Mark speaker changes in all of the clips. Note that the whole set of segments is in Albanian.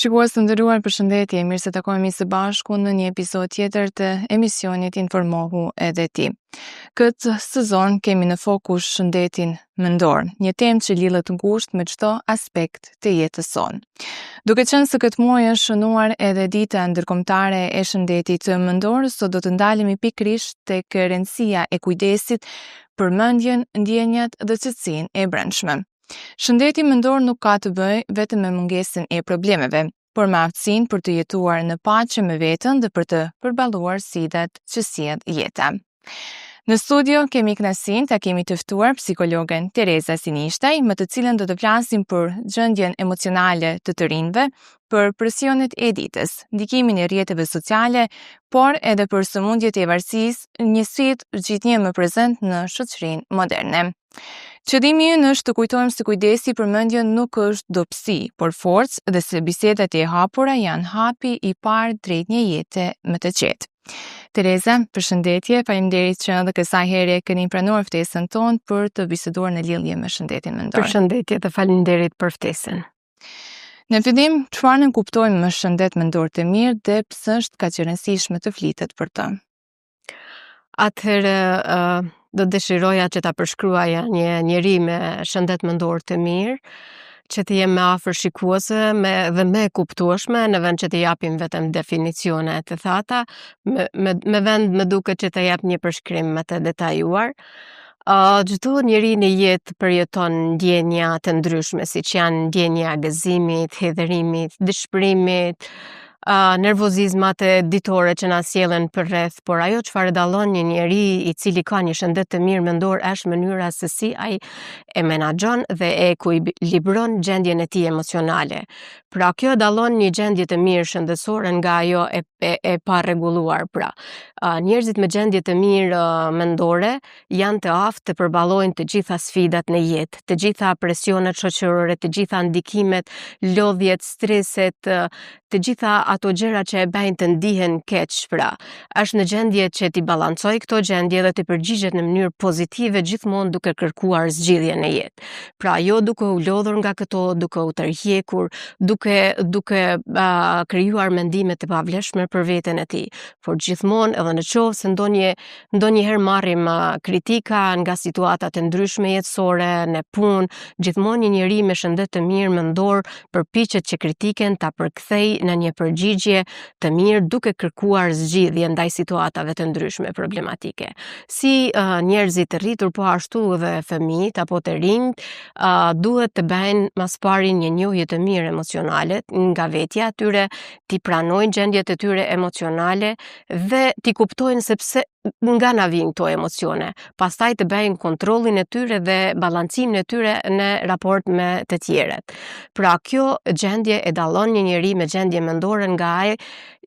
Speaker 1: Shikues të nderuar, përshëndetje, mirë se takohemi së bashku në një episod tjetër të emisionit Informohu edhe ti. Këtë sezon kemi në fokus shëndetin mendor, një temë që lidhet ngushtë me çdo aspekt të jetës sonë. Duke qenë se këtë muaj është shënuar edhe dita ndërkombëtare e shëndetit mendor, sot do të ndalemi pikërisht tek rëndësia e kujdesit për mendjen, ndjenjat dhe qetësinë e brendshme. Shëndeti mendor nuk ka të bëjë vetëm me mungesën e problemeve, por me aftësinë për të jetuar në paqe me veten dhe për të përballuar sfidat që sjell jeta. Në studio kemi kënaqësinë ta kemi të ftuar psikologen Tereza Sinishtaj, me të cilën do të flasim për gjendjen emocionale të rinjve, për presionet e ditës, ndikimin e rrjeteve sociale, por edhe për sëmundjet e varësisë, një sfidë gjithnjë më prezent në shoqërinë moderne. Qëllimi ynë është të kujtojmë se kujdesi për mendjen nuk është dobësi, por forcë, dhe se bisedat e hapura janë hapi i parë drejt një jete më të qetë. Tereza, përshëndetje, faleminderit që edhe kësaj here keni pranuar ftesën tonë për të biseduar në lidhje me shëndetin mendor.
Speaker 2: Përshëndetje dhe faleminderit për ftesën.
Speaker 1: Në fillim, çfarë ne kuptojmë me shëndet mendor të mirë dhe pse është kaq e rëndësishme të flitet për të?
Speaker 2: Atëherë do dëshiroja që ta përshkruaja një njeri me shëndet mendor të mirë, që të jem me afër shikuese dhe me kuptueshme, në vend që të japim vetëm definicione të thata, me vend me duket që të jap një përshkrim më të detajuar. Çdo njeri në jetë përjeton ndjenja të ndryshme, siç janë ndjenja e gëzimit, hidhërimit, dëshpërimit, nervozizmat e ditore që na sjellen përreth, por ajo çfarë dallon një njeri i cili ka një shëndet të mirë mendor është mënyra se si ai e menaxhon dhe e ekuilibron gjendjen e tij emocionale. Pra kjo dallon një gjendje të mirë shëndetësore nga ajo e pa rregulluar. Pra, njerëzit me gjendje të mirë mendore janë të aftë të përballojnë të gjitha sfidat në jetë, të gjitha presionet shoqërore, të gjitha ndikimet, lodhjet, streset, të gjitha ato gjëra që e bëjnë të ndihen keq. Pra, është në gjendje që ti balancoj këto gjendje dhe të përgjigjet në mënyrë pozitive, gjithmonë duke kërkuar zgjidhje në jetë. Pra, jo duke u lodhur nga këto, duke u tërhequr, duke krijuar mendime të pavlefshme për veten e tij, por gjithmonë edhe në qoftë se ndonjëherë marrim kritika nga situata të ndryshme jetësore, në punë, gjithmonë një njeri me shëndet të mirë mendor përpiqet që kritiken ta përkthej në një përgjigje të mirë duke kërkuar zgjidhje ndaj situatave të ndryshme problematike. Si njerëzit të rritur, po ashtu edhe fëmijët apo të rinjt duhet të bëjnë mas pari një njohje të mirë emocionale nga vetja e tyre, ti pranojnë gjendjet e tyre emocionale dhe ti kuptojnë sepse nga na vijnë këto emocione, pastaj të bëjnë kontrollin e tyre dhe balancimin e tyre në raport me të tjerët. Pra kjo gjendje e dallon një njeri me gjendje mendore nga ai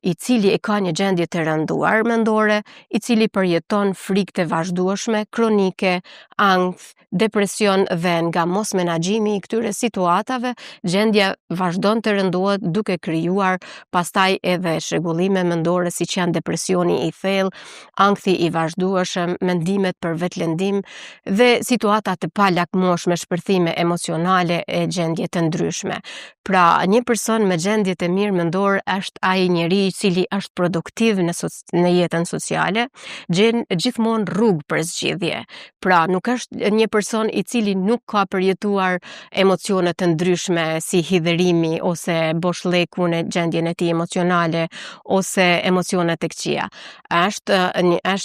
Speaker 2: i cili e ka një gjendje të rënduar mendore, i cili përjeton frikë të vazhdueshme, kronike, ankth, depresion dhe nga mos menaxhimi i këtyre situatave, gjendja vazhdon të rëndohet duke krijuar pastaj edhe shregullime mendore siç janë depresioni i thellë, ankthi i vazhdueshëm, mendimet për vetlëndim dhe situata të palakmoshme, shpërthime emocionale e gjendje të ndryshme. Pra, një person me gjendje të mirë mendor është ai njeri i cili është produktiv në jetën sociale, gjen gjithmonë rrugë për zgjidhje. Pra, nuk është një person i cili nuk ka përjetuar emocione të ndryshme si hidhërimi ose boshllëku në gjendjen e tij emocionale ose emocione të këqija. Është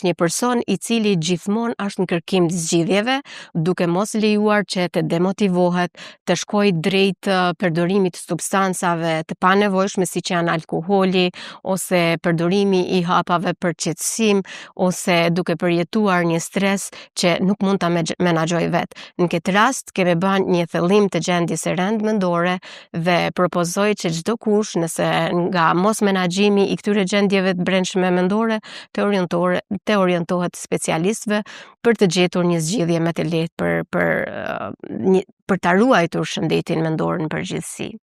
Speaker 2: një person i cili gjithmonë është në kërkim të zgjidhjeve, duke mos lejuar që të demotivohet, të shkojë drejt përdorimit të substancave të panevojshme siç janë alkooli ose përdorimi i hapave për qetësim ose duke përjetuar një stres që nuk mund ta menaxhoj vet. Në këtë rast kemi bën një thellim të gjendjes së rënd mendore dhe propozoj që çdo kush, nëse nga mos menaxhimi i këtyre gjendjeve të brendshme mendore, të orientohet specialistëve për të gjetur një zgjidhje më të lehtë për ta ruajtur shëndetin mendor në përgjithësi.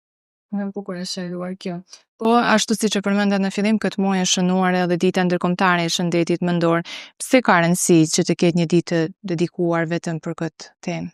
Speaker 1: Më bukur e shëruar kjo. Po, ashtu siç e përmenda në fillim, këtë muaj është shënuar edhe dita ndërkombëtare e shëndetit mendor. Pse ka rëndësi që të ketë një ditë dedikuar vetëm për këtë temë?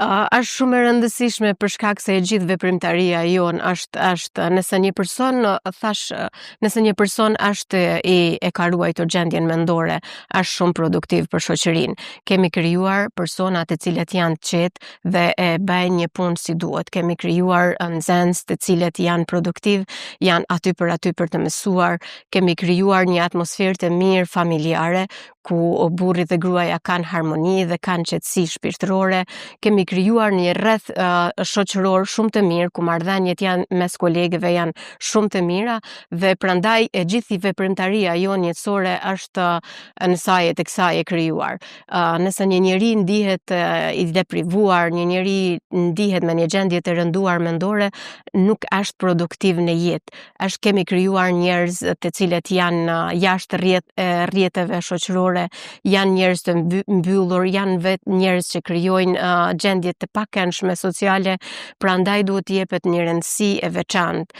Speaker 2: Është shumë e rëndësishme për shkak se e gjithë veprimtaria jon është nëse një person nëse një person është e ka ruajtur gjendjen mendore, është shumë produktiv për shoqërinë. Kemi krijuar persona të cilët janë të qetë dhe e bëjnë një punë si duhet. Kemi krijuar nxënës të cilët janë produktiv, janë aty për të mësuar. Kemi krijuar një atmosferë të mirë familjare ku burri dhe gruaja kanë harmoni dhe kanë qetësi shpirtërore. Kemi krijuar një rreth shoqëror shumë të mirë ku marrëdhëniet janë mes kolegëve janë shumë të mira dhe prandaj e gjithë veprimtaria jonë jetësore është në saj të kësaj e krijuar. Nëse një njeri ndihet i deprivuar, një njeri ndihet me një gjendje të rënduar mendore, nuk është produktiv në jetë. Kemi krijuar njerëz të cilët janë jashtë rrjeteve shoqërore, janë njerëz të mbyllur, janë vetë njerëz që krijojnë gjendje të pakëndshme sociale, prandaj duhet t'i jepet një rëndësi e veçantë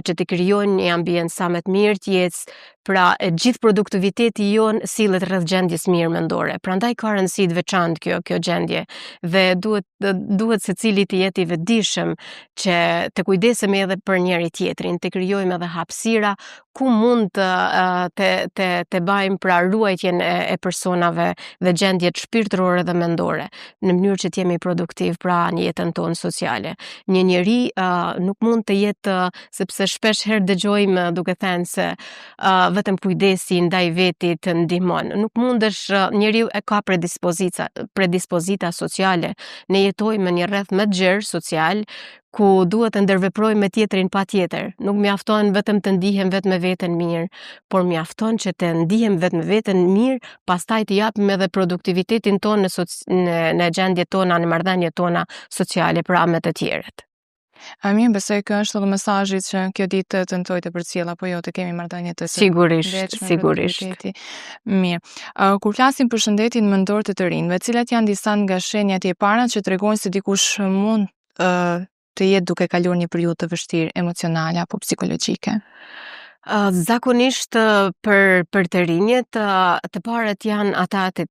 Speaker 2: që të krijojnë një ambient sa më të mirë të jetës. Pra gjithë produktiviteti jonë sillet rreth gjendjes mirë mendore. Prandaj ka rëndësi të veçantë kjo gjendje dhe duhet secili të jetë i vetëdijshëm që të kujdesemi edhe për njëri tjetrin, të krijojmë edhe hapësira ku mund të bëjmë pra ruajtjen e personave dhe gjendjet shpirtërore dhe mendore në mënyrë që të jemi produktiv pra në jetën tonë sociale. Një njeri nuk mund të jetë, sepse shpesh herë dëgjojmë duke thënë se vetëm kujdesi ndaj vetit të ndihmon. Nuk mundesh, njeriu e ka predispozita sociale. Ne jetojmë në një rreth më të gjerë social ku duhet të ndërveprojmë me tjetrin patjetër. Nuk mjafton vetëm të ndihem vetë me veten mirë, por mjafton që të ndihem vetë me veten mirë, pastaj të japim edhe produktivitetin tonë në gjendjet tona, në marrëdhëniet tona sociale pra me të tjerët.
Speaker 1: Mirë, besoj kë është edhe mesazhi që kjo ditë të tentoj të përcjell apo jo të kemi marrëdhënie të
Speaker 2: Sigurisht.
Speaker 1: Mirë. Kur flasim për shëndetin mendor të rinjve, cilat janë disa nga shenjat e para që tregojnë se dikush mund të jetë duke kaluar një periudhë të vështirë emocionale apo psikologjike?
Speaker 2: Zakonisht për të rinjët, të parët janë ata të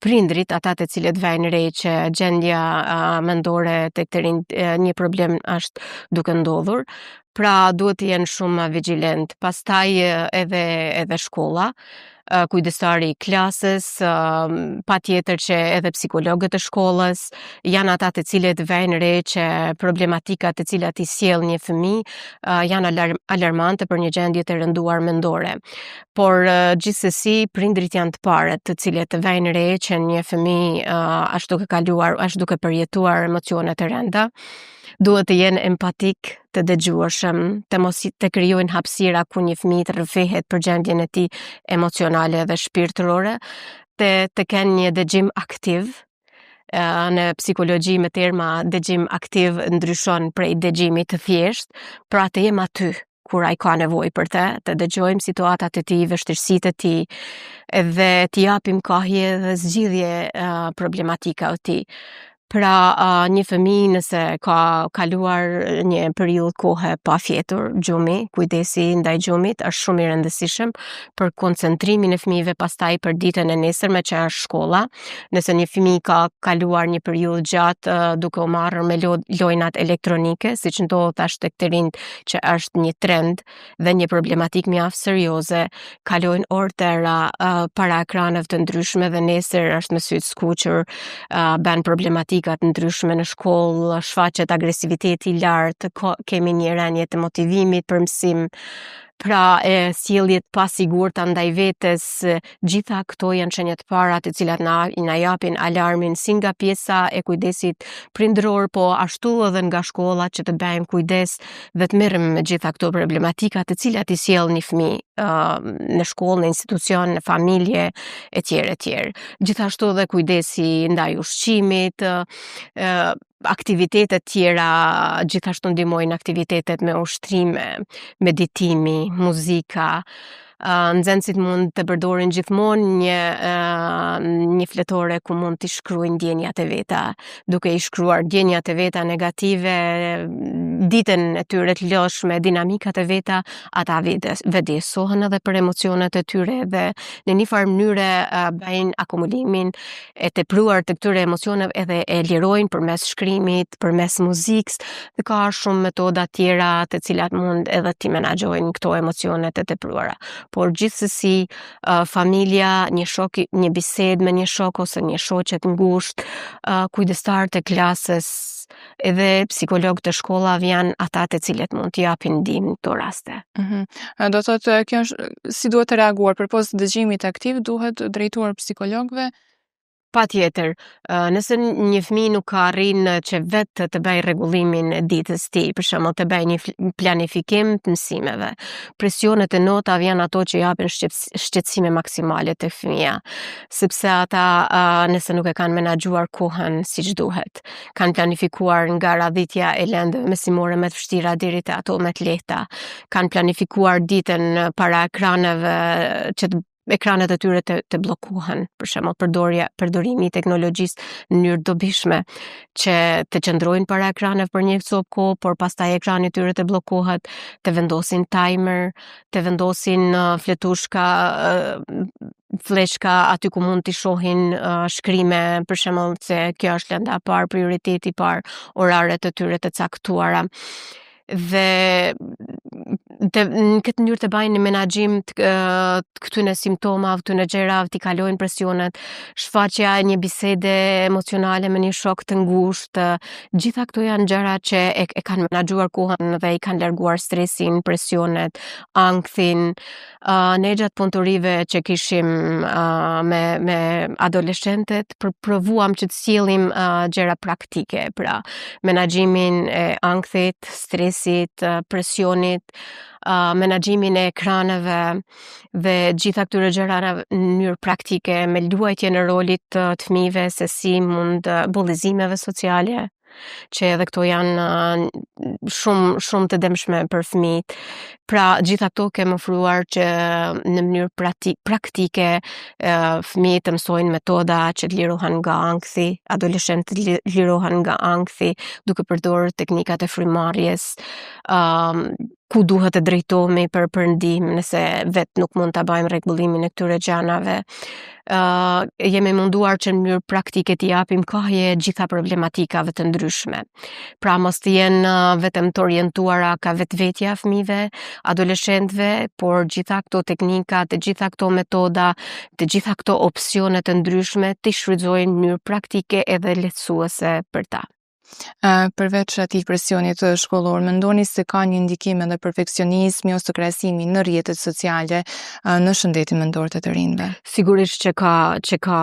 Speaker 2: prindrit, ata të cilët vajnë re që gjendja mendore tek të rinjt një problem është duke ndodhur, pra duhet të jenë shumë vigjilent. Pastaj edhe shkolla, kujdestari i klasës, patjetër që edhe psikologët e shkollës janë ata të cilët vajnë re që problematikat të cilat i sjell një fëmijë janë alarmante për një gjendje të rënduar mendore. Por gjithsesi prindrit janë të parët të cilët vajnë re që një fëmijë është duke përjetuar emocione të rënda. Duhet të jenë empatik, të dëgjueshëm, të krijojnë hapësira ku një fëmijë të rrëfehet për gjendjen e tij emocionale dhe shpirtërore, të kenë një dëgjim aktiv. Në psikologji me terma dëgjim aktiv ndryshon prej dëgjimit të thjesht, pra të jem aty kur ai ka nevojë për të dëgjojmë situatat e tij, vështirësitë e tij dhe t'i japim kohë dhe zgjidhje problematika e tij. Pra një fëmijë nëse ka kaluar një periudhë kohe pa fjetur, gjumi, kujdesi ndaj gjumit është shumë i rëndësishëm për koncentrimin e fëmijëve pastaj për ditën e nesërme që është shkolla. Nëse një fëmijë ka kaluar një periudhë gjatë duke u marrë me lojnat elektronike, siç ndodh tash tek të rinjt që është një trend dhe një problematik mjaft serioze, kalojnë orë tëra para ekraneve të ndryshme dhe nesër është me sy të skuqur, bën problematik ndryshme në shkollë, shfaqet agresiviteti i lartë, kemi një rënje të motivimit për mësim, pra sjelljet pasigurta ndaj vetes, gjitha këto janë shenja të para të cilat na japin alarmin si nga pjesa e kujdesit prindëror, po ashtu edhe nga shkolla që të bëjmë kujdes dhe të merrem me gjitha këto problematika të cilat i sjell një fëmijë në shkollë, në institucion, në familje etj. Gjithashtu edhe kujdesi ndaj ushqimit, aktivitetet tjera gjithashtu ndihmojnë, aktivitetet me ushtrime, meditimi, muzika. Nxënësit mund të përdorin gjithmonë një fletore ku mund të shkruajnë ndjenjat e veta. Duke i shkruar ndjenjat e veta negative, ditën e tyre të lodhshme, dinamikat e veta, ata vëdësohen edhe për emocionet e tyre dhe në një farë mënyre bëjnë akumulimin e tepruar të këtyre emocioneve edhe e lirojnë përmes shkrimit, përmes muzikës, dhe ka shumë metoda tjera të cilat mund edhe t'i menaxhojnë këto emocionet e tepruara. Por gjithsesi familja, një shok, një bisedë me një shok ose një shoqe të ngushtë, kujdestar të klasës, edhe psikologët të shkollave janë ata të cilët mund t'i japin ndihmë në këto raste.
Speaker 1: Do thotë kjo është si duhet të reaguar përpos dëgjimit aktiv, duhet drejtuar psikologëve.
Speaker 2: Patjetër, nëse një fëmijë nuk ka arrin që vetë të bëjë rregullimin e ditës tij, për shembull të bëjë një planifikim të mësimeve, presionet e notave janë ato që japin shqetësime maksimale te fëmia, sepse ata nëse nuk e kanë menaxhuar kohën siç duhet, kanë planifikuar nga radhitja e lëndëve mësimore me të vështira deri te ato me të lehta, kanë planifikuar ditën para ekraneve që ekranet e tyre të bllokohen, për shembull përdorimi i teknologjisë në mënyrë dobishme, që të qëndrojnë para ekraneve për një copë kohë, por pastaj ekrani i tyre të bllokohet, të vendosin timer, të vendosin fletushka, fleshka aty ku mund t'i shohin shkrime, për shembull se kjo është lënda e parë, prioriteti i parë, oraret e tyre të caktuara. Dhe në këtë mënyrë të bajnë në menaxhim të këtyne simptomave, këtyne gjërave, t'i kalojnë presionet, shfaqja e një bisede emocionale me një shok të ngushtë, gjitha këto janë gjëra që e kanë menaxhuar kohën dhe i kanë larguar stresin, presionet, ankthin. Ne gjatë punëtorive që kishim me adoleshentet, provuam që të sjellim gjëra praktike, pra menaxhimin e ankthit, stresit, presionit, menaxhimin e ekraneve dhe gjitha këtyre gjërave në mënyrë praktike, me luajtjen e rolit të fëmijëve se si mund bullizimeve sociale, që edhe këto janë shumë të dëmshme për fëmijët. Pra, gjitha këto kemi ofruar që në mënyrë praktike fëmijët të mësojnë metoda që të lirohen nga ankthi, adoleshentët të lirohen nga ankthi, duke përdorur teknikat e frymëmarrjes, ku duhet të drejtohemi për ndihmë nëse vetë nuk mund ta bëjmë rregullimin e këtyre gjërave. Jemi munduar që në mënyrë praktike t'i japim kohje gjitha problematikave të ndryshme. Pra mos të jenë vetëm të orientuara ka vetvetja fëmijëve, adoleshentëve, por gjitha këto teknika, të gjitha këto metoda, të gjitha këto opsione të ndryshme t'i shfrytëzojnë në mënyrë praktike edhe lehtësuese për ta.
Speaker 1: Përveç atij presionit shkollor, mendoni se ka një ndikim edhe perfeksionizmi ose krahasimi në rrjetet sociale në shëndetin mendor të rinjve?
Speaker 2: Sigurisht që ka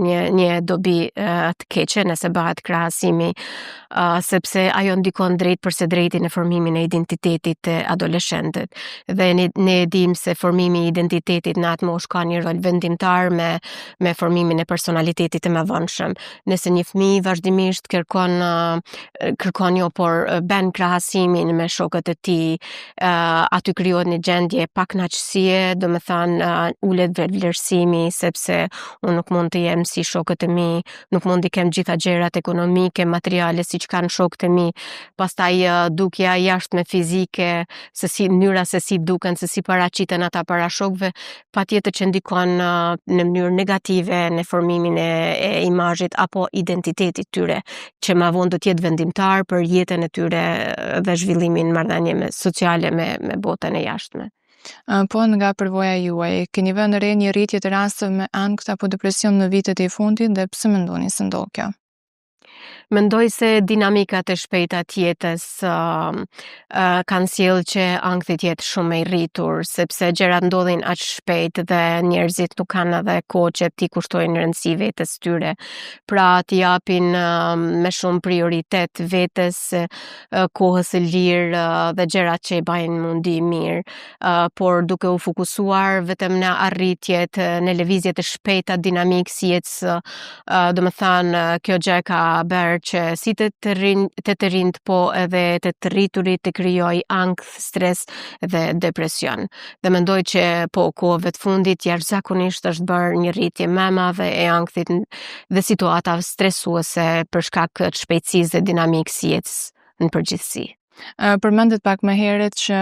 Speaker 2: një dobi të keqe nëse bëhet krahasimi, sepse ajo ndikon drejt përse drejti në formimin e identitetit të adoleshentit. Dhe ne dim se formimi i identitetit në atë moshë ka një rol vendimtar me formimin e personalitetit të mëvonshëm. Nëse një fëmijë vazhdimisht kërkon jo, por bën krahasimin me shokët e tij, aty krijohet një gjendje pa kënaqësie, domethënë ulet vlerësimi sepse unë nuk mund të jem si shokët e mi, nuk mund të kem gjitha gjërat ekonomike, materiale siç kanë shokët e mi, pastaj dukja jashtme fizike, mënyra se si duken, se si paraqiten ata para shokëve, patjetër që ndikon në mënyrë negative në formimin e imazhit apo identitetit tyre, që ma vonë do t'jetë vendimtar për jetën e tyre dhe zhvillimin marrëdhënie sociale me botën e jashtme.
Speaker 1: Po nga përvoja juaj, keni vënë re një rritje të rasteve me ankth apo depresion në vitet e fundit dhe pse mendoni se ndodh kjo?
Speaker 2: Mendoj se dinamikat e shpejta të jetës kanë sjellë që ankthi të jetë shumë i rritur, sepse gjërat ndodhin aq shpejt dhe njerëzit nuk kanë edhe kohë që t'i kushtojnë rëndësi vetes tyre. Pra t'i japin me shumë prioritet vetes, kohës së lirë dhe gjërat që i bajnë mundi mirë, por duke u fokusuar vetëm në arritjet, në lëvizjet e shpejta dinamikës së jetës, domethënë kjo gjë ka bërë që si të rinjt po edhe të rriturit të krijoj ankth, stres dhe depresion. Dhe mendoj që po kohëve të fundit jashtëzakonisht është bërë një rritje më e madhe e ankthit dhe situatave stresuese për shkak të shpejtësisë dhe dinamikës së jetës në përgjithësi.
Speaker 1: Përmendet pak më herët që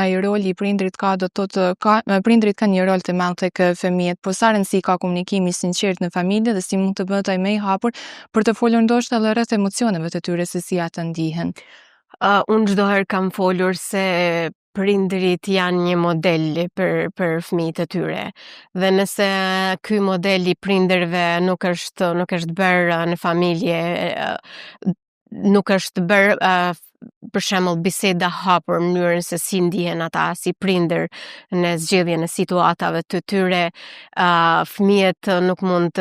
Speaker 1: ai roli i prindrit prindrit kanë një rol të madh tek fëmijët, po sa rëndësi ka komunikimi i sinqert në familje dhe si mund të bëhet ai më i hapur për të folur ndoshta edhe rreth emocioneve të tyre se si ata ndihen.
Speaker 2: Unë çdo herë kam folur se prindrit janë një model për fëmijët e tyre. Dhe nëse ky model i prindërve nuk është bërë në familje, nuk është bërë për shembull biseda hapur në mënyrën se si ndihen ata si prindër në zgjedhjen e situatave të tyre, fëmijët nuk mund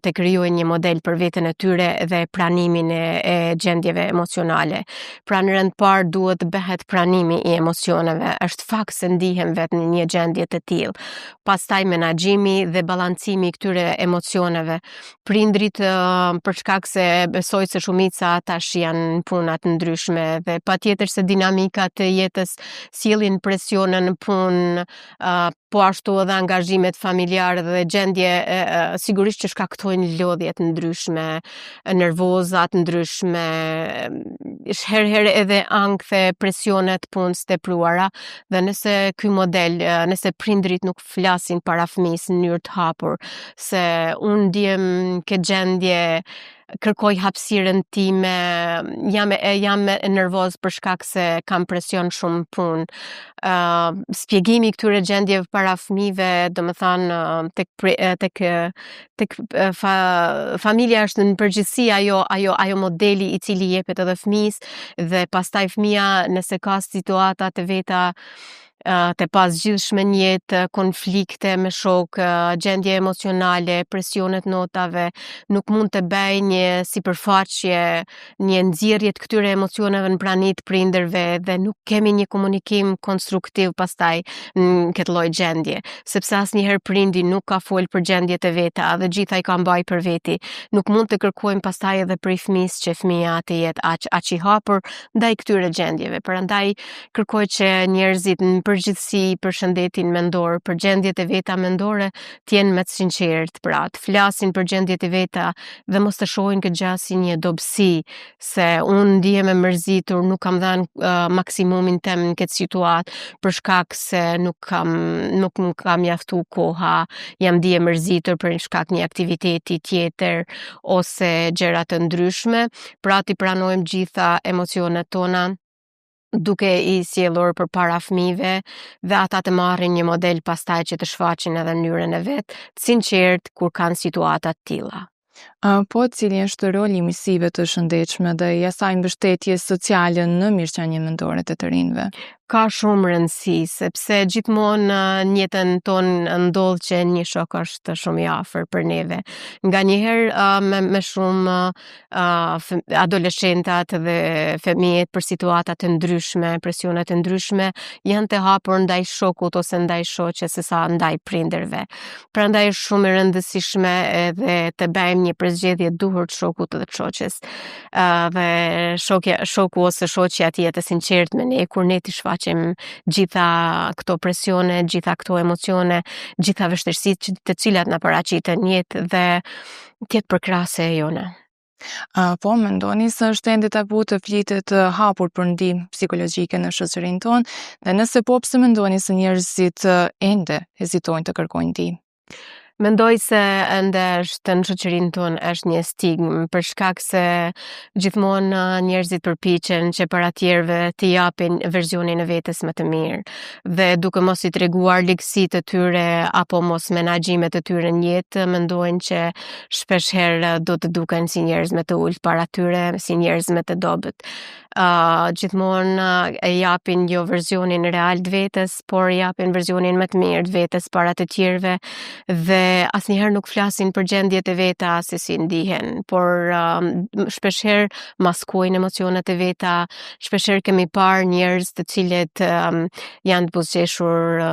Speaker 2: të krijojnë një model për veten e tyre dhe pranimin e gjendjeve emocionale. Pra në rend parë duhet bëhet pranimi i emocioneve. Është fakt se ndihem vetë në një gjendje të tillë. Pastaj menaxhimi dhe ballancimi i këtyre emocioneve. Prindrit për shkak se besoj se shumica tash janë në puna të ndryshme dhe patjetër se dinamikat e jetës sjellin presione në punë, po ashtu edhe angazhimet familjare dhe gjendje sigurisht që shkaktojnë lodhje të ndryshme, nervoza të ndryshme, herëherë edhe ankth e presione të punës të tepruara, dhe nëse ky model, nëse prindrit nuk flasin para fëmijës në mënyrë të hapur, se unë ndiem këtë gjendje, kërkoj hapësirën time, jam nervoz për shkak se kam presion shumë punë. Shpjegimi i këtyre gjendjeve para fëmijëve, domethënë tek familja është në përgjithësi ajo modeli i cili jepet edhe fëmijës dhe pastaj fëmia nëse ka situata të veta të pasgjithshme në jetë, konflikte me shok, gjendje emocionale, presionet notave, nuk mund të bëj një sipërfaqe, një nxjerrje të këtyre emocioneve në prani të prindërve dhe nuk kemi një komunikim konstruktiv pastaj në këtë lloj gjendje, sepse asnjëherë prindi nuk ka fol për gjendjet e veta dhe gjithaj ka mbaj për veti. Nuk mund të kërkojmë pastaj edhe prej fëmijës që fëmia të jetë aq i hapur ndaj këtyre gjendjeve. Prandaj kërkoj që njerëzit në përgjithësi për shëndetin mendor, për gjendjet e veta mendore, të jenë më të sinqert, pra të flasin për gjendjet e veta dhe mos të shohin këtë gjë si një dobësi, se unë ndihem e mërzitur, nuk kam dhënë maksimumin tim në këtë situatë për shkak se nuk më ka mjaftu koha, jam ndije mërzitur për shkak një aktiviteti tjetër ose gjëra të ndryshme, pra ti pranojmë gjitha emocionet tona duke i sjellur përpara fëmijëve dhe ata të marrin një model pastaj që të shfaqin edhe mënyrën e vet, të sinqert kur kanë situata të tilla.
Speaker 1: Po cili është roli i miqësive të shëndetshme dhe i asaj mbështetjes sociale në mirëqenie mendore të rinjve?
Speaker 2: Ka shumë rëndësi, sepse gjithmonë në jetën tonë ndodh që një shok është shumë i afër për neve. Nganjëherë me shumë adoleshentat dhe fëmijët për situata të ndryshme, presione të ndryshme, janë të hapur ndaj shokut ose ndaj shoqes sesa ndaj prindërve. Prandaj është shumë e rëndësishme edhe të bëjmë një përzgjedhje duhur të shokut dhe të shoqes. Dhe shoku ose shoqja të jetë sinqert me ne kur ne të shfaqim gjitha këto presione, gjitha këto emocione, gjitha vështirësitë të cilat na paraqiten në jetë dhe të jetë përkrahase e jona.
Speaker 1: Po mendoni se është ende tabu të flitet hapur për ndihmë psikologjike në shoqërinë tonë, dhe nëse po pse mendoni se njerëzit ende hezitojnë të kërkojnë ndihmë?
Speaker 2: Mendoj se ende është në shoqërinë tonë është një stigmë për shkak se gjithmonë njerëzit përpiqen që para tjerëve të japin versionin e vetes më të mirë dhe duke mos i treguar ligësitë të tyre apo mos menaxhimet të tyre në jetë, mendojnë që shpesh herë do të duken si njerëz më të ulët para tyre, si njerëz më të dobët. Gjithmonë e japin jo versionin real të vetes, por japin versionin më të mirë të vetes para të tjerëve dhe asnjëherë nuk flasin për gjendjet e veta se si ndihen, por shpeshherë maskojnë emocionet e veta. Shpeshherë kemi parë njerëz të cilët janë të buzëqeshur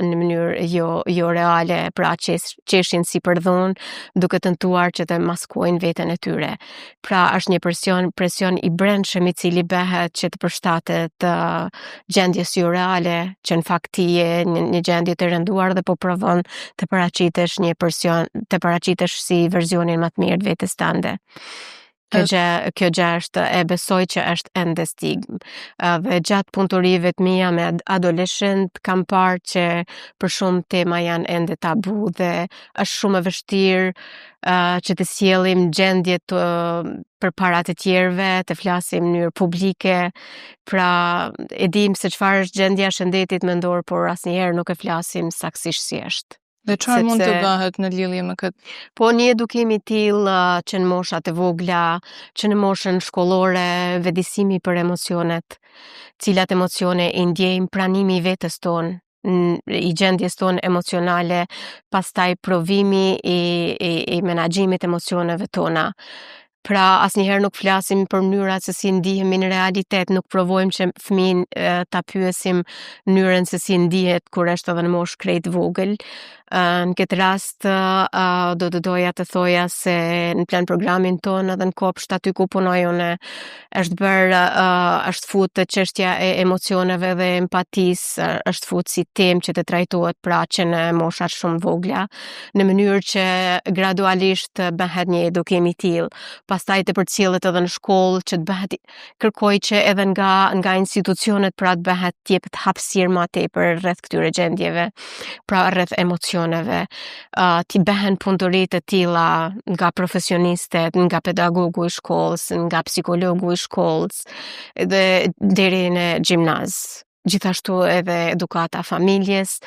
Speaker 2: në mënyrë jo reale, pra qeshin si për dhunë, duke tentuar që të maskojnë veten e tyre. Pra është një presion i brendshëm i cili bëhet që të përshtatet gjendjes jo reale, që në fakt ti je një gjendje të rënduar dhe po provon të paraqitesh si versionin më të mirë të vetes tande. Kjo gjë është e besoj që është ende stigmë. Dhe gjatë punëtorive të mia me adoleshent kam parë që për shumë tema janë ende tabu dhe është shumë e vështirë që të sjellim gjendjet përpara të tjerëve, të flasim në mënyrë publike. Pra, e dim se çfarë është gjendja e shëndetit mendor, por asnjëherë nuk e flasim saktësisht si është.
Speaker 1: Dhe çfarë mund të bëhet në lidhje me këtë?
Speaker 2: Po një edukim I tillë që në mosha të vogla, që në moshën shkollore, vëdësimi për emocionet, cilat emocione I ndjejmë, pranimi I vetes tonë, I gjendjes tonë emocionale, pastaj provimi I menaxhimit emocioneve tona. Pra asnjëherë nuk flasim për mënyrat se si ndihemi në realitet, nuk provojmë që fëmin ta pyesim mënyrën se si ndihet kur është edhe në moshë krejt vogël. Në këtë rast do të doja të thoja se në plan programin tonë edhe në kopsht aty ku punoj unë është futë çështja e emocioneve dhe empatisë, është futë si temë që të trajtohet pra që në mosha shumë vogla, në mënyrë që gradualisht bëhet një edukim I tillë. Pastaj të përcjellet edhe në shkollë që të bëhet kërkoj që edhe nga institucionet pra të bëhet të jepet hapësirë më tepër rreth këtyre gjendjeve, pra rreth emocioneve, t'i bëhen punëtori të tilla nga profesionistët, nga pedagogu I shkollës, nga psikologu I shkollës dhe deri në gjimnaz. Gjithashtu edhe edukata familjes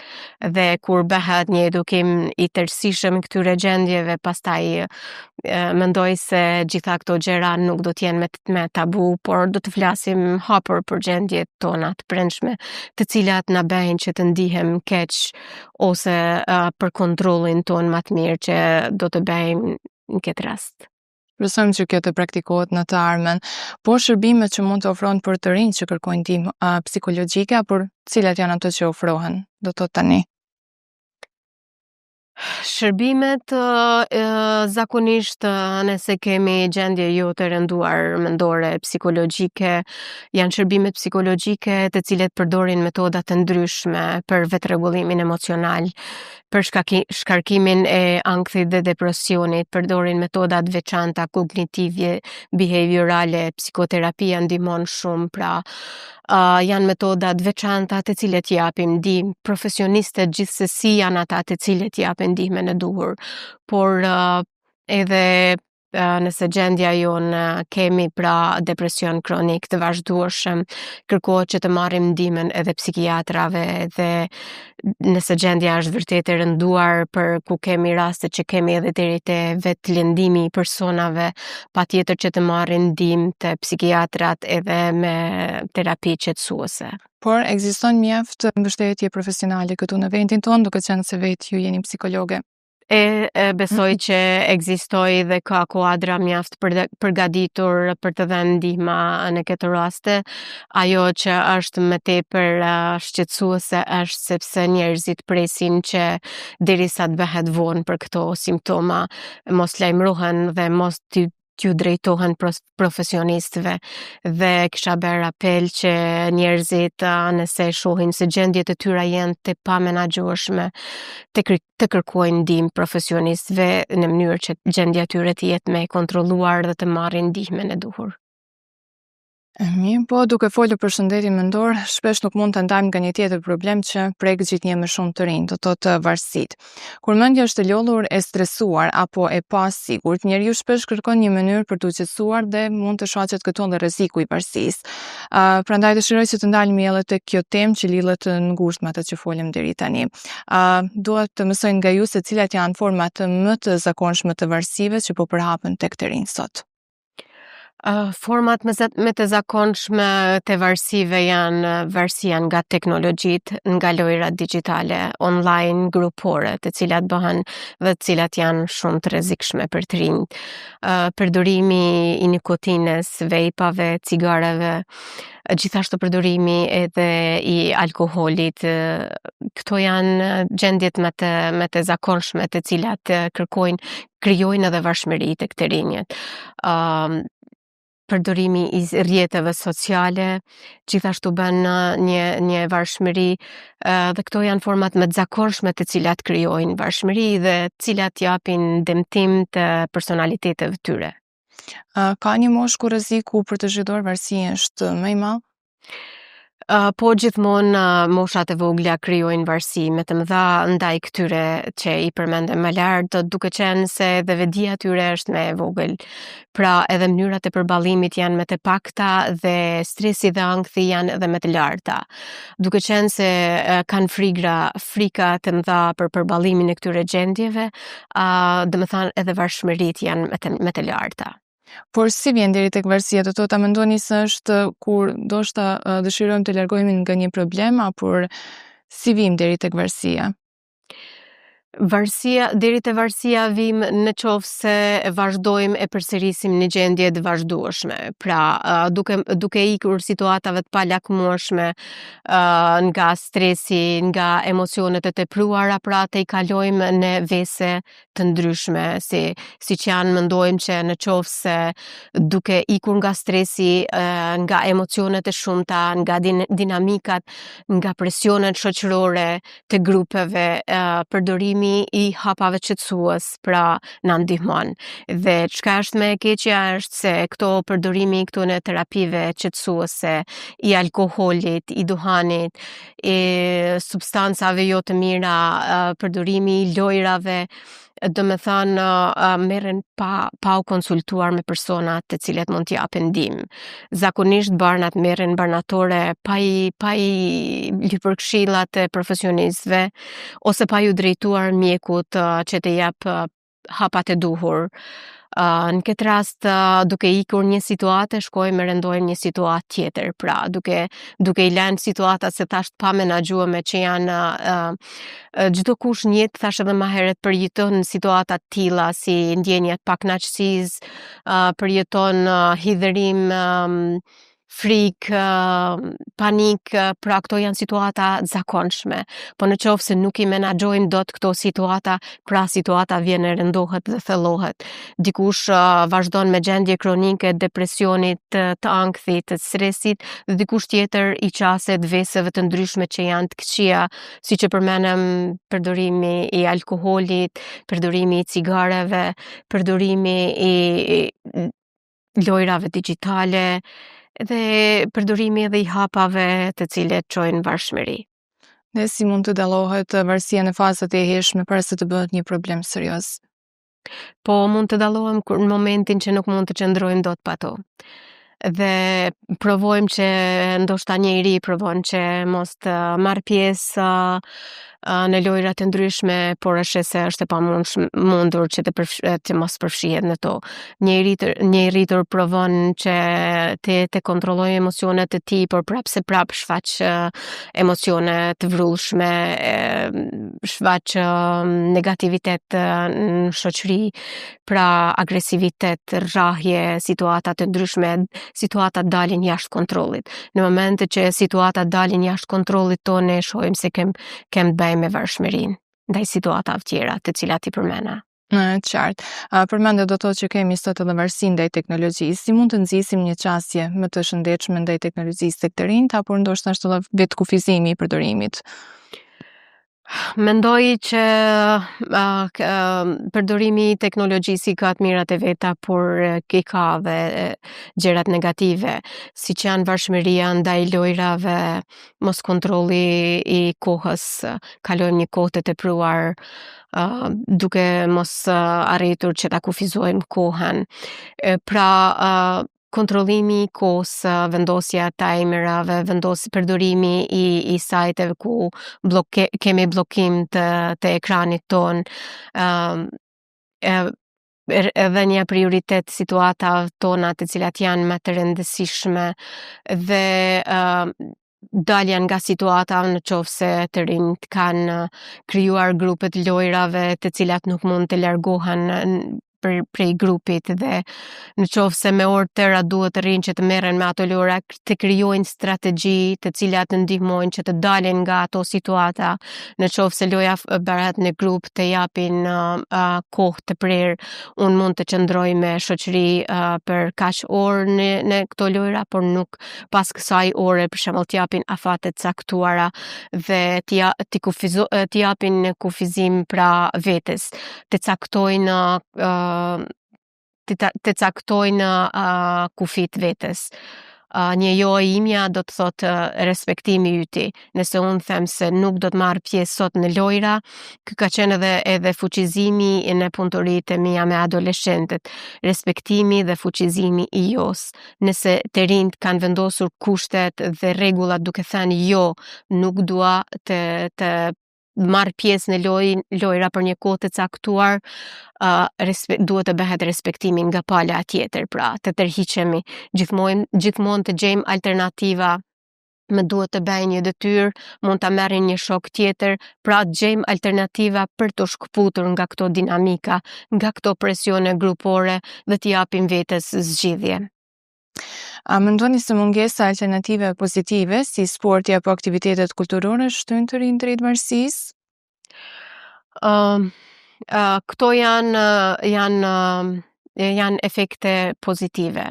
Speaker 2: dhe kur bëhet një edukim I tërësishëm këtyre gjendjeve, pastaj mendoj se gjitha këto gjëra nuk do t'jenë me tabu, por do të flasim hapur për gjendjet tona të brendshme, të cilat na bëjnë që të ndihem keq ose për kontrollin ton më të mirë që do të bëjmë në këtë rast.
Speaker 1: Besojmë që kjo të praktikohet në të ardhmen, por shërbimet që mund të ofrohen për të rinj që kërkojnë ndihmë psikologjike, por cilat janë ato që ofrohen, do të thotë tani?
Speaker 2: Shërbimet zakonisht nëse kemi gjendje jo të rënduar mendore psikologjike, janë shërbimet psikologjike të cilet përdorin metoda të ndryshme për vetrregullimin emocional, për shkarkimin e ankthit dhe depresionit, përdorin metoda të veçanta kognitive, behaviorale, psikoterapia ndihmon shumë, pra janë metoda të veçanta të cilet japin ndihmë, profesionistët gjithsesi janë ata të cilet japin ndihmën e duhur, por edhe nëse gjendja jonë kemi pra depresion kronik të vazhdueshëm, kërkohet që të marrim ndihmën edhe psikiatrave dhe nëse gjendja është vërtet e rënduar për ku kemi raste që kemi edhe deri te vetë lëndimi I personave, patjetër që të marrin ndihmë te psikiatrat edhe me terapi qetësuese.
Speaker 1: Por ekziston mjaft mbështetje profesionale këtu në vendin tonë, duke qenë se vetë ju jeni psikologe.
Speaker 2: Besoj që ekzistoi dhe ka kuadra mjaft përgatitur për të dhënë ndihma në këtë raste. Ajo që është më tepër shqetësuese është sepse njerëzit presin që derisa të bëhet vonë për këto simptoma, mos lajmërohen dhe mos t'ju drejtohen profesionistëve dhe kisha bërë apel që njerëzit nëse shohin se gjendjet e tyra janë të pamenaxhueshme të kërkojnë ndihmë profesionistëve në mënyrë që gjendja e tyre të jetë më e kontrolluar dhe të marrin ndihmën e duhur.
Speaker 1: Mirë, po duke folur për shëndetin mendor, shpesh nuk mund të ndajmë nga një tjetër problem që prek gjithnjë më shumë të rinj, do të thotë varësitë. Kur mendja është e lodhur, e stresuar apo e pasigurt, njeriu shpesh kërkon një mënyrë për t'u qetësuar dhe mund të shfaqet këtu edhe rreziku I varësisë. Prandaj dëshiroj që të ndalemi edhe tek kjo temë që lidhet ngushtë me atë që folëm deri tani. Dua të mësoj nga ju se cilat janë format më të zakonshme të varësive që po përhapen tek të rinj sot.
Speaker 2: Format më të zakonshme të varësive janë varësia nga teknologjitë, nga lojrat digjitale, online, grupore, të cilat bëhen dhe të cilat janë shumë të rrezikshme për të rinjt. Përdorimi I nikotinës, vejpave, cigareve, gjithashtu përdorimi edhe I alkoolit. Këto janë gjendjet më të zakonshme të cilat krijojnë edhe varësmëri tek të rinjët. Përdorimi I rrjeteve sociale gjithashtu bën një varësmëri dhe këto janë format më të zakonshme të cilat krijojnë varësmëri dhe të cilat japin dëmtim të personaliteteve tyre.
Speaker 1: Ka një moshë ku rreziku për të zhvilluar varësi është më i madh?
Speaker 2: Po gjithmonë moshat e vogla krijojnë varësi më të mëdha ndaj këtyre që i përmendëm më lart, duke qenë se edhe vedia e tyre është më e vogël. Pra edhe mënyrat e përballimit janë më të pakta dhe stresi dhe ankthi janë edhe më të larta. Duke qenë se kanë frika të mëdha për përballimin e këtyre gjendjeve, domethënë edhe varshmëritë janë më të larta.
Speaker 1: Por si vjen deri tek varësia? Do thotë, a mendoni se është kur ndoshta dëshirojmë të largohemi nga një problem, apo si vim deri tek varësia?
Speaker 2: Deri te varësia vim në qoftë se vazhdojmë e përsërisim një gjendje të vazhdueshme. Pra, duke ikur situatave të palakmueshme, nga stresi, nga emocionet e tepruara, pra të i kalojmë në vese të ndryshme, siç janë mendojmë që në qoftë se duke ikur nga stresi, nga emocionet e shumta, nga dinamikat, nga presionet shoqërore të grupeve, përdorimi i hapave qetësues pra na ndihmon. Dhe çka është më e keqja është se përdorimi i këtyre terapive qetësuese, i alkoolit, i duhanit, i substancave jo të mira, përdorimi i lojrave, domethënë merren pa u konsultuar me persona të cilët mund t'i japin ndihmë. Zakonisht barnat merren barnatore pa i lypër këshillat e profesionistëve ose pa ju drejtuar mjekut që të jap hapat e duhur. Në këtë rast, duke ikur një situatë, shkojmë e rendojmë një situatë tjetër. Pra, duke i lënë situatat se tash pa menaxhueme që janë çdo kush në jetë, thash edhe më herët, përjeton situata të tilla si ndjenja të pakënaqësisë, përjeton hidhërim, frikë, panik, pra këto janë situata zakonshme. Po në qoftë se nuk i menaxhojmë dot këto situata, pra situata vjen e rëndohet dhe thellohet. Dikush vazhdon me gjendje kronike depresionit, të ankthit, të stresit, dhe dikush tjetër i qaset veseve të ndryshme që janë të këqija, siç e përmenëm përdorimi i alkoolit, përdorimi i cigareve, përdorimi i lojrave digjitale dhe përdorimi edhe i hapave të cilët çojnë varshmëri.
Speaker 1: Dhe si mund të dallohet varësia në fazat e hershme para se të bëhet një problem serioz?
Speaker 2: Po mund të dallohem në momentin që nuk mund të qëndrojmë dot pa to. Dhe provojmë që ndoshta njëri provon që mos të marr pjesë në lojra të ndryshme, por është se është e pamundur që të mos përfshihet në to. Njëri provon që të kontrollojë emocionet e tij, por prap shfaq emocione të vrullshme, shfaq negativitet në shoqëri, pra agresivitet, rrahje, situata të ndryshme, situatat dalin jashtë kontrollit. Në momentet që situatat dalin jashtë kontrollit tonë, ne shohim se kem të bëjmë me varshmërinë ndaj situatave tjera të cilat i përmena.
Speaker 1: Qartë. Përmendje do thotë që kemi sot edhe varësi ndaj teknologjisë. Si mund të nxisim një qasje më të shëndetshme ndaj teknologjisë tek të rinjt, apo ndoshta është edhe vetë kufizimi i përdorimit?
Speaker 2: Mendoj që përdorimi i teknologjisë ka të mirat e veta, por ka dhe gjërat negative, siç janë varshmëria ndaj lojrave, mos kontrolli i kohës, kalojmë një kohë të tepruar, duke mos arritur që ta kufizojmë kohën. Pra, kontrollimi i kohës, vendosja e timerave, përdorimi i sajteve ku kemi bllokim të ekranit ton, edhe një prioritet situata tona të cilat janë më të rëndësishme, dhe dalja nga situata në qoftë se të rinjt kanë krijuar grupe të lojrave të cilat nuk mund të largohen prej grupit, dhe në qoftë se me orë tëra duhet të rinjt që të merren me ato lojra, të krijojnë strategji të cilat të ndihmojnë që të dalin nga ato situata. Në qoftë se loja bëhet në grup, të japin kohë të prerë, unë mund të qëndroj me shoqëri për kaq orë në këto lojra, por nuk pas kësaj ore, për shembull, të japin afate të caktuara dhe të japin kufizim pra vetes, të caktojnë të caktojnë kufit vetes. Një jo e imja do të thotë respektimi yti. Nëse unë them se nuk do të marr pjesë sot në lojra, ky ka qenë edhe fuqizimi në punëtoritë mia me adoleshentët, respektimi dhe fuqizimi i jos. Nëse të rinjt kanë vendosur kushtet dhe rregullat duke thënë jo, nuk dua të marr pjesë në lojra për një kohë të caktuar, duhet të bëhet respektimi nga pala tjetër, pra të tërhiqemi, gjithmonë të gjejmë alternativa. Me duhet të bëjnë një detyrë, mund ta merrin një shok tjetër, pra të gjejmë alternativa për të shkëputur nga këto dinamika, nga këto presione grupore dhe t'i japim vetes zgjidhje.
Speaker 1: A mendoni se mungesa alternative pozitive si sporti apo aktivitetet kulturore shtyn të rinj drejt varësisë?
Speaker 2: Këto janë efekte pozitive.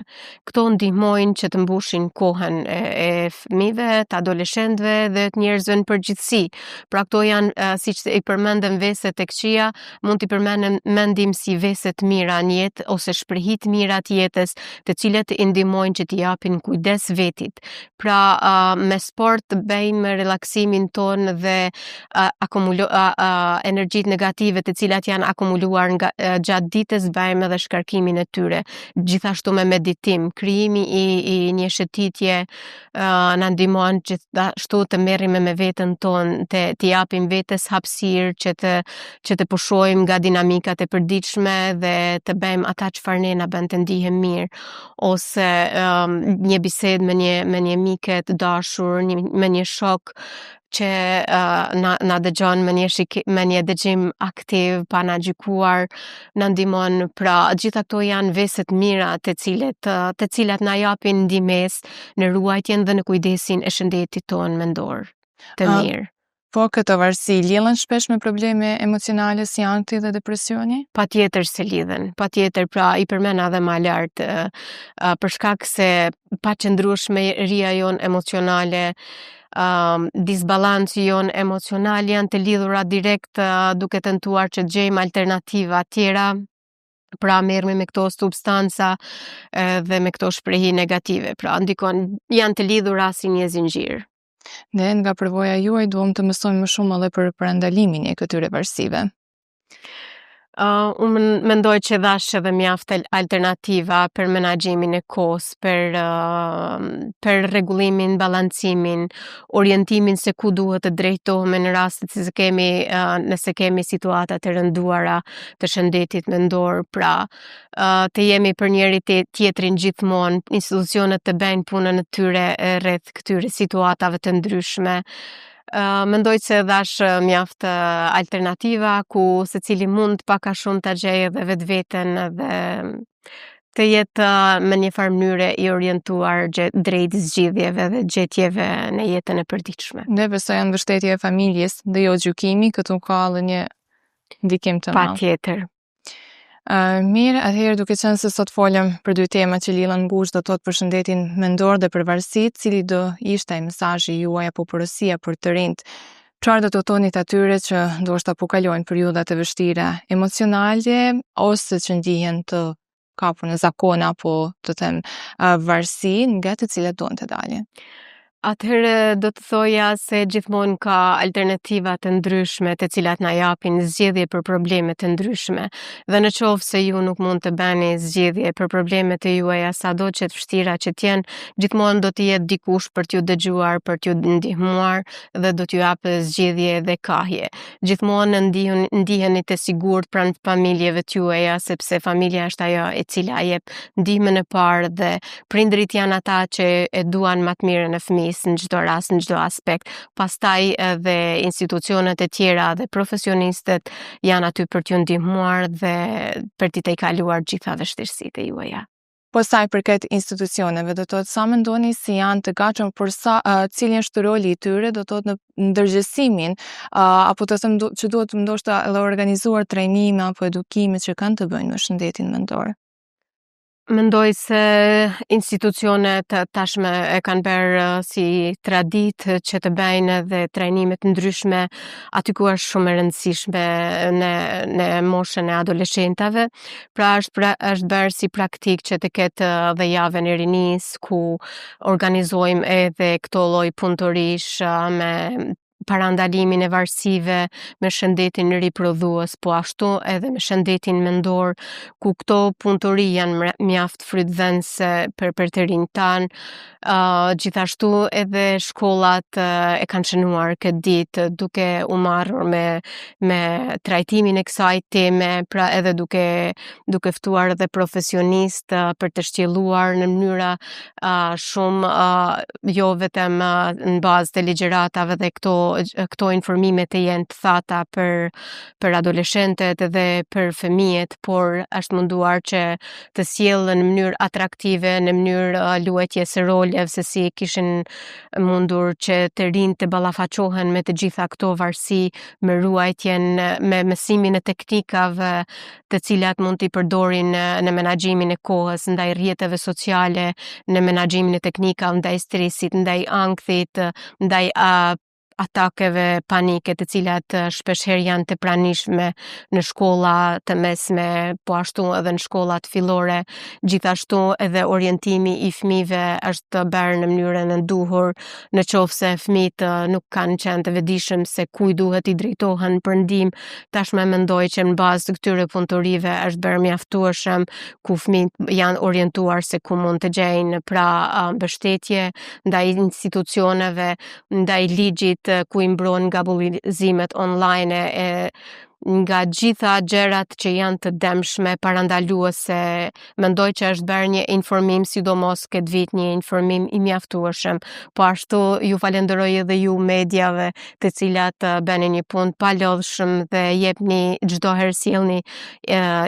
Speaker 2: Këto ndihmojnë që të mbushin kohën e fëmijëve, të adoleshentëve dhe të njerëzve në përgjithësi. Pra këto janë, siç i përmendëm veset tek qia, mund t'i mendim si vese të mira në jetë ose shprehi të mira të jetës, të cilat i ndihmojnë që t'i japin kujdes vetit. Pra me sport bëjmë relaksimin ton dhe energjitë negative të cilat janë akumuluar gjatë ditës, bëjmë edhe shkarkimin e tyre. Gjithashtu me meditim, krijimi i një shëtitje na ndihmon gjithashtu të merrem me veten tonë, të japim vetes hapësirë që të pushojmë nga dinamikat e përditshme dhe të bëjmë ata çfarë ne na bën të ndihem mirë, ose një bisedë me një mike të dashur, me një shok që na dëgjon me një dëgjim aktiv, pa na gjykuar, na ndihmon. Pra gjitha këto janë vese të mira të cilat na japin ndihmës në ruajtjen dhe në kujdesin e shëndetit tonë mendor të mirë.
Speaker 1: Po këto varësi lidhen shpesh me probleme emocionale si ankthi dhe depresioni?
Speaker 2: Patjetër se lidhen, patjetër, pra i përmend edhe më lart, për shkak se paqëndrueshmëria jonë emocionale, disbalanci jonë emocional janë të lidhura direkt duke tentuar që të gjejmë alternativa tjera. Pra merremi me këto substanca dhe me këto shprehi negative, pra janë të lidhura si një zinxhir.
Speaker 1: Dhe nga përvoja juaj duam të mësojmë më shumë edhe për parandalimin e këtyre varësive.
Speaker 2: Unë mendoj që dhash edhe mjaft alternativa për menaxhimin e kohës, për rregullimin, balancimin, orientimin se ku duhet të drejtohemi në rastet se nëse kemi situata të rënduara të shëndetit mendor, pra të jemi për njëri tjetrin gjithmonë, institucionet të bëjnë punën e tyre rreth këtyre situatave të ndryshme. Mendoj se dhash mjaft alternativa ku secili mund pak a shumë ta gjejë edhe vetveten dhe të jetë me një farë mënyre i orientuar drejt zgjidhjeve dhe gjetjeve në jetën e përditshme.
Speaker 1: Dhe besoj janë mbështetje e familjes dhe jo gjykimi, këtu ka edhe një ndikim të madh.
Speaker 2: Patjetër.
Speaker 1: Mirë, atëherë duke qenë se sot folëm për dy tema që lidhen ngushtë, do të thotë për shëndetin mendor dhe për varësitë, cili do ishte mesazhi juaj apo porosia për të rinjt? Çfarë do të thoninit atyre që ndoshta po kalojnë periudha të vështira emocionale ose që ndihen të kapur në zakon apo të them varësi nga të cilat duan të dalin?
Speaker 2: Atëherë do të thoja se gjithmonë ka alternativa të ndryshme të cilat na japin zgjedhje për probleme të ndryshme. Dhe në qoftë se ju nuk mund të bëni zgjedhje për problemet e juaja, sado që të vështira që të jenë, gjithmonë do të jetë dikush për t'ju dëgjuar, për t'ju ndihmuar dhe do t'ju japë zgjedhje dhe kahje. Gjithmonë ndiheni të sigurt pranë familjeve t'juaja, sepse familja është ajo e cila jep ndihmën e parë dhe prindrit janë ata që e duan më të mirën e fëmijës në çdo rast, në çdo aspekt. Pastaj edhe institucionet e tjera dhe profesionistët janë aty për t'ju ndihmuar dhe për t'i tejkaluar gjitha vështirësitë e juaja.
Speaker 1: Po sa i përket institucioneve, do të thotë sa mendoni si janë të gatshëm për cili është roli i tyre, do të thotë në ndërgjegjësimin apo të them që duhet ndoshta edhe organizuar trajnime apo edukime që kanë të bëjnë me shëndetin mendor?
Speaker 2: Mendoj se institucionet tashme e kanë bërë si traditë që të bëjnë edhe trajnime të ndryshme aty ku është shumë e rëndësishme në moshën e adoleshentave. Pra është bërë si praktikë që të ketë dhe javën e rinisë ku organizojmë edhe këto lloj punëtorish me parandalimin e varësive, me shëndetin riprodhues, po ashtu edhe me shëndetin mendor, ku këto punëtori janë mjaft frytdhënëse për të rinjt tanë. Gjithashtu edhe shkollat e kanë shënuar këtë ditë duke u marrur me trajtimin e kësaj teme, pra edhe duke ftuar edhe profesionistë për të shtjelluar në mënyra shumë jo vetëm në bazë të ligjëratave dhe këto informime të jenë të thata për adoleshentet dhe për fëmijët, por është munduar që të sjellën në mënyrë atraktive, në mënyrë luajtjes së roleve, se si kishin mundur që të rinjtë të ballafaqohen me të gjitha këto varësi, me ruajtjen, me mësimin e teknikave të cilat mund t'i përdorin në menaxhimin e kohës, ndaj rrjeteve sociale, në menaxhimin e teknikave ndaj stresit, ndaj ankthit, ndaj atakeve panike të cilat shpeshherë janë të pranishme në shkolla të mesme, po ashtu edhe në shkollat fillore. Gjithashtu edhe orientimi i fëmijëve është bërë në mënyrën e duhur, nëse fëmijët nuk kanë qenë të vetëdijshëm se kujt duhet i drejtohen për ndihmë. Tashmë mendoj që në bazë të këtyre punëtorive është bërë mjaftueshëm, ku fëmijët janë orientuar se ku mund të gjejnë pra mbështetje ndaj institucioneve, ndaj ligjit ku i mbron nga bullizimet online nga gjitha gjërat që janë të dëmshme, parandaluese. Mendoj që është bërë një informim, sidomos këtë vit, një informim i mjaftueshëm. Po ashtu ju falenderoj edhe ju mediave të cilat bëni një punë pa lodhshëm dhe jepni çdo herë sjellni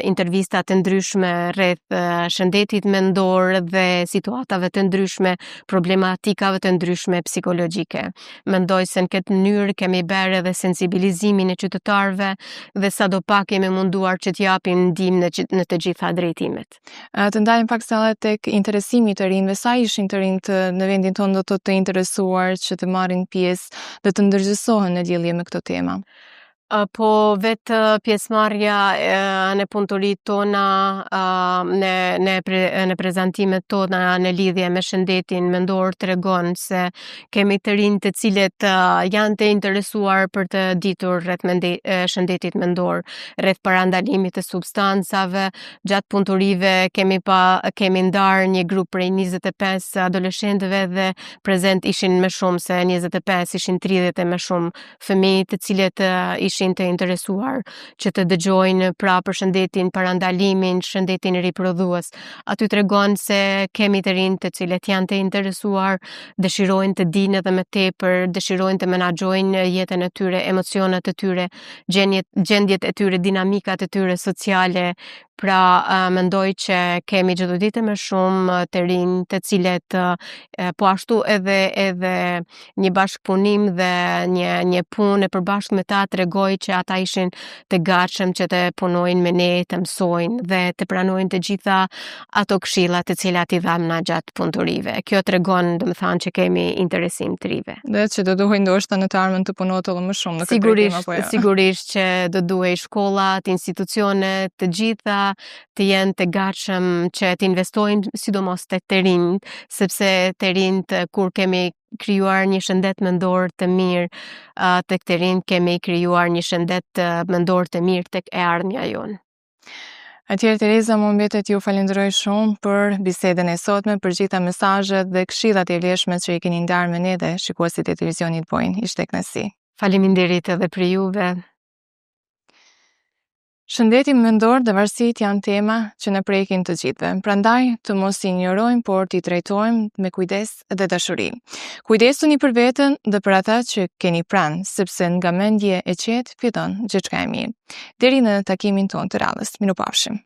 Speaker 2: intervista të ndryshme rreth shëndetit mendor dhe situatave të ndryshme, problematikave të ndryshme psikologjike. Mendoj se në këtë mënyrë kemi bërë edhe sensibilizimin e qytetarëve dhe sadopak jemi munduar që t'japim ndihmë në të gjitha drejtimet.
Speaker 1: Të ndajmë pak sa tek interesimi të rinjve, sa ishin të rinjt në vendin tonë do të interesuar që të marrin pjesë dhe të ndërgjegjësohen në lidhje me këto tema?
Speaker 2: Po vetë pjesëmarrja në punëtoritë tona, në prezantimet tona në lidhje me shëndetin mendor tregon se kemi të rinj të cilët janë të interesuar për të ditur rreth shëndetit mendor, rreth parandalimit të substancave. Gjatë punëtorive kemi ndarë një grup prej 25 adoleshentëve dhe prezent ishin më shumë se 25, ishin 30 e më shumë fëmijë të cilët ishin të interesuar që të dëgjojnë pra për shëndetin, parandalimin, shëndetin riprodhues. Aty tregon se kemi të rinj të cilët janë të interesuar, dëshirojnë të dinë edhe më tepër, dëshirojnë të menaxhojnë jetën e tyre, emocionet e tyre, gjendjet e tyre, dinamikat e tyre sociale. Pra mendoj që kemi çdo ditë më shumë të rinj të cilët po ashtu edhe një bashkëpunim dhe një punë e përbashkët me ta tregoj që ata ishin të gatshëm që të punojnë me ne, të mësojnë dhe të pranojnë të gjitha ato këshilla të cilat i dhamna gjatë punëtorive. Kjo tregon, domethënë, që kemi interesim të rive.
Speaker 1: Dhe që do duhej ndoshta në të ardhmen të punohet edhe më shumë në këtë drejtim apo jo?
Speaker 2: Sigurisht që do duhej shkollat, institucionet, të gjitha të jenë të gatshëm që të investojnë sidomos tek të rinjt, sepse të rinjt kur kemi krijuar një shëndet mendor të mirë, tek të rinjt kemi krijuar një shëndet mendor të mirë tek e ardhmja jonë.
Speaker 1: Atëherë Tereza, më mbetet ju falenderoj shumë për bisedën e sotme, për gjitha mesazhet dhe këshillat e vlefshme që i keni ndarë me ne dhe shikuesit e televizionit Point. Ishte kënaqësi.
Speaker 2: Faleminderit edhe për juve.
Speaker 1: Shëndeti mendor dhe varësitë janë tema që na prekin të gjithëve. Prandaj të mos i injorojmë, por t'i trajtojmë me kujdes dhe dashuri. Kujdesuni për veten dhe për ata që keni pranë, sepse nga mendje e qetë fillon gjithçka e mirë. Deri në takimin tonë të radhës. Mirupafshim.